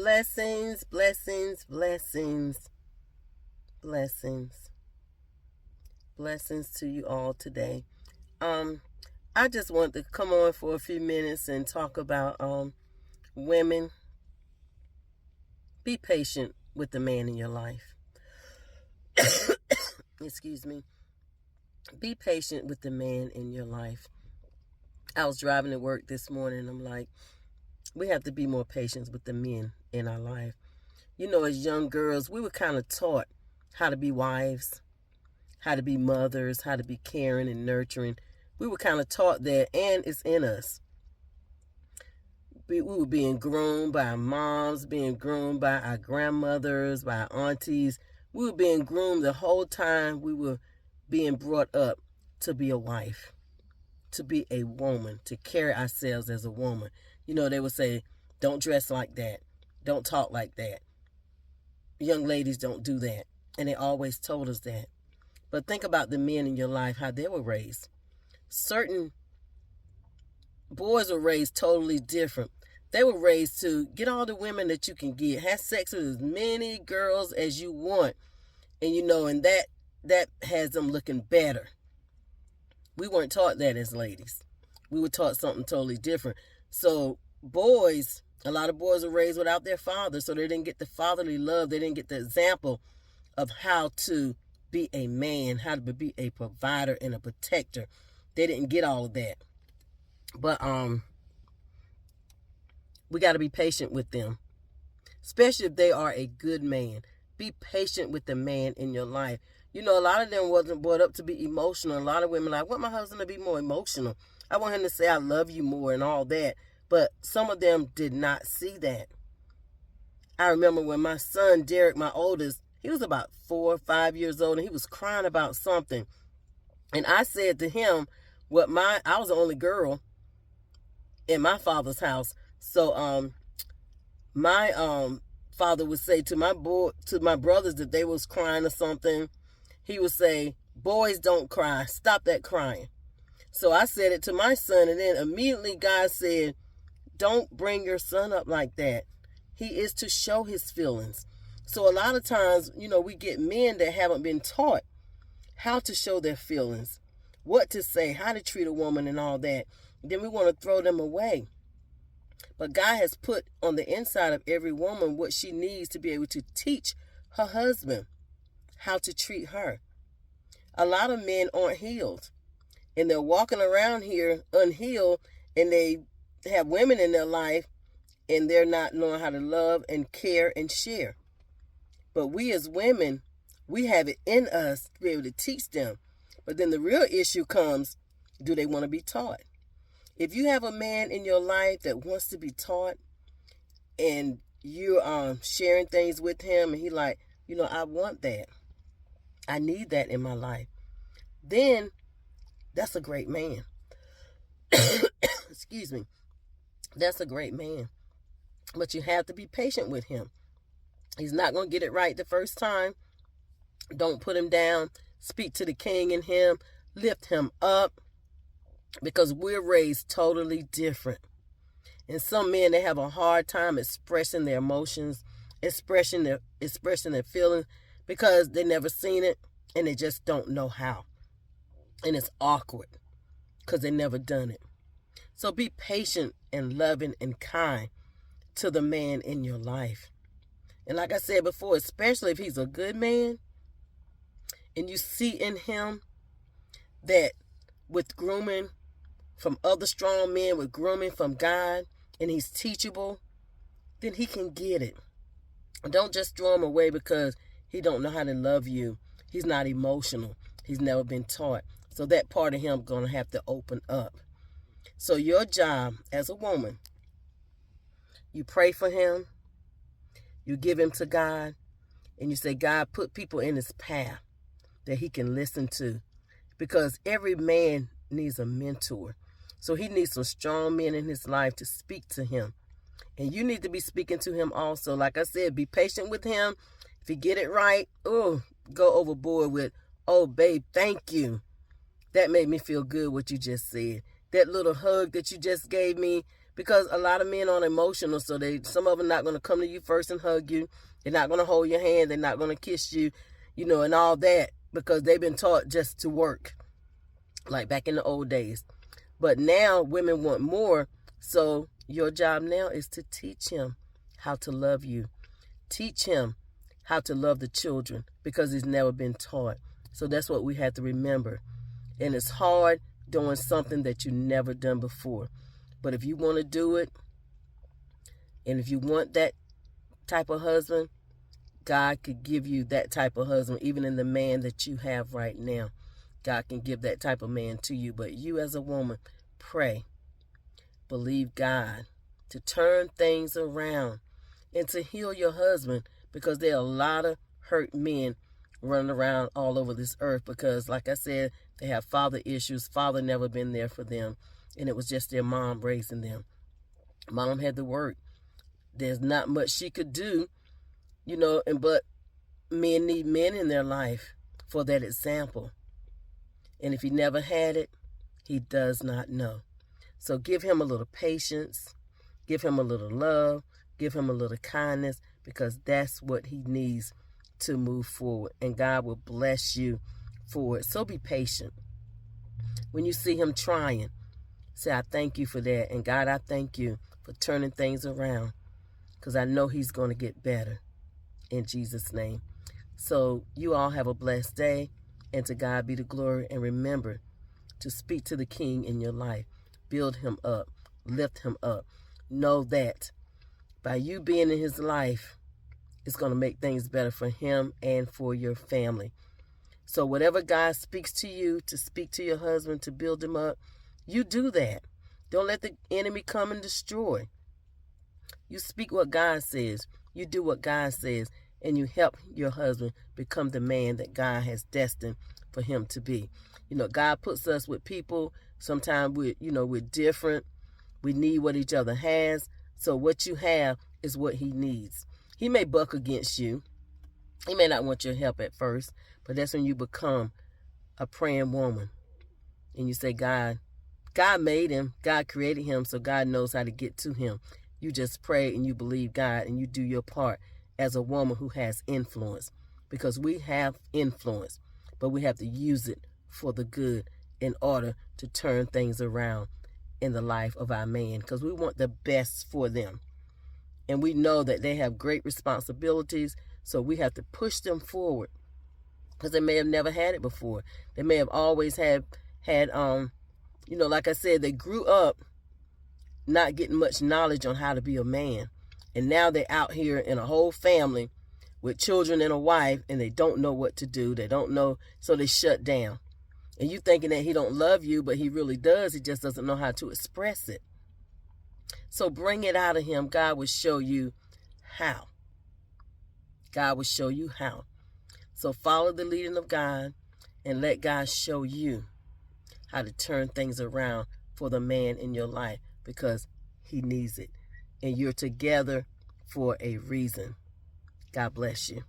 Blessings, blessings, blessings, blessings, blessings to you all today. Um, I just want to come on for a few minutes and talk about women. Be patient with the man in your life. Excuse me. Be patient with the man in your life. I was driving to work this morning. I'm like, we have to be more patient with the men in our life. You know, as young girls, we were kind of taught how to be wives, how to be mothers, how to be caring and nurturing. We were kind of taught that, and it's in us. We were being groomed by our moms, being groomed by our grandmothers, by our aunties. We were being groomed the whole time we were being brought up to be a wife, to be a woman, to carry ourselves as a woman. You know, they would say, don't dress like that. Don't talk like that. Young ladies don't do that. And they always told us that. But think about the men in your life, how they were raised. Certain boys were raised totally different. They were raised to get all the women that you can get. Have sex with as many girls as you want. And and that has them looking better. We weren't taught that as ladies. We were taught something totally different. So boys, a lot of boys were raised without their father. So they didn't get the fatherly love. They didn't get the example of how to be a man, how to be a provider and a protector. They didn't get all of that. But we got to be patient with them, especially if they are a good man. Be patient with the man in your life. You know, a lot of them wasn't brought up to be emotional. A lot of women like, I want my husband to be more emotional. I want him to say I love you more and all that. But some of them did not see that. I remember when my son, Derek, my oldest, he was about 4 or 5 years old, and he was crying about something. And I said to him, I was the only girl in my father's house. So my father would say to my brothers that they was crying or something, he would say, boys don't cry, stop that crying. So I said it to my son, and then immediately God said, don't bring your son up like that. He is to show his feelings. So a lot of times, we get men that haven't been taught how to show their feelings, what to say, how to treat a woman and all that. Then we want to throw them away. But God has put on the inside of every woman what she needs to be able to teach her husband how to treat her. A lot of men aren't healed, and they're walking around here unhealed, and they have women in their life, and they're not knowing how to love and care and share. But we as women, we have it in us to be able to teach them. But then the real issue comes, do they want to be taught? If you have a man in your life that wants to be taught, and you're sharing things with him, and he like, I want that. I need that in my life. Then that's a great man. Excuse me. That's a great man. But you have to be patient with him. He's not going to get it right the first time. Don't put him down. Speak to the king in him. Lift him up. Because we're raised totally different. And some men, they have a hard time expressing their emotions, expressing their feelings, because they never seen it and they just don't know how. And it's awkward because they never done it. So be patient and loving and kind to the man in your life. And like I said before, especially if he's a good man and you see in him that with grooming from other strong men, with grooming from God, and he's teachable, then he can get it. Don't just throw him away because he don't know how to love you. He's not emotional. He's never been taught. So that part of him going to have to open up. So your job as a woman, you pray for him, you give him to God, and you say, God, put people in his path that he can listen to. Because every man needs a mentor. So he needs some strong men in his life to speak to him. And you need to be speaking to him also. Like I said, be patient with him. If you get it right, go overboard with, oh, babe, thank you. That made me feel good what you just said. That little hug that you just gave me, Because a lot of men are emotional, so some of them not going to come to you first and hug you. They're not going to hold your hand. They're not going to kiss you, and all that, because they've been taught just to work, like back in the old days. But now women want more, so your job now is to teach him how to love you. Teach him how to love the children, because he's never been taught. So that's what we have to remember. And it's hard doing something that you never done before. But if you want to do it, and if you want that type of husband, God could give you that type of husband, even in the man that you have right now. God can give that type of man to you. But you as a woman, pray. Believe God to turn things around and to heal your husband, because there are a lot of hurt men running around all over this earth because, like I said, they have father issues. Father never been there for them, and it was just their mom raising them. Mom had to work. There's not much she could do, but men need men in their life for that example. And if he never had it, he does not know. So give him a little patience, give him a little love, give him a little kindness, because that's what he needs to move forward. And God will bless you for it. So be patient. When you see him trying, say, I thank you for that. And God, I thank you for turning things around, because I know he's going to get better in Jesus' name. So you all have a blessed day, and to God be the glory. And remember to speak to the King in your life. Build him up. Lift him up. Know that by you being in his life, it's going to make things better for him and for your family. So whatever God speaks to you to speak to your husband, to build him up, you do that. Don't let the enemy come and destroy. You speak what God says. You do what God says. And you help your husband become the man that God has destined for him to be. God puts us with people. Sometimes we're different. We need what each other has. So what you have is what he needs. He may buck against you. He may not want your help at first, but that's when you become a praying woman. And you say, God made him. God created him, so God knows how to get to him. You just pray and you believe God, and you do your part as a woman who has influence, because we have influence, but we have to use it for the good in order to turn things around in the life of our man, because we want the best for them. And we know that they have great responsibilities, so we have to push them forward, because they may have never had it before. They may have always had like I said, they grew up not getting much knowledge on how to be a man. And now they're out here in a whole family with children and a wife, and they don't know what to do. They don't know, so they shut down. And you thinking that he don't love you, but he really does. He just doesn't know how to express it. So bring it out of him. God will show you how. God will show you how. So follow the leading of God and let God show you how to turn things around for the man in your life, because he needs it. And you're together for a reason. God bless you.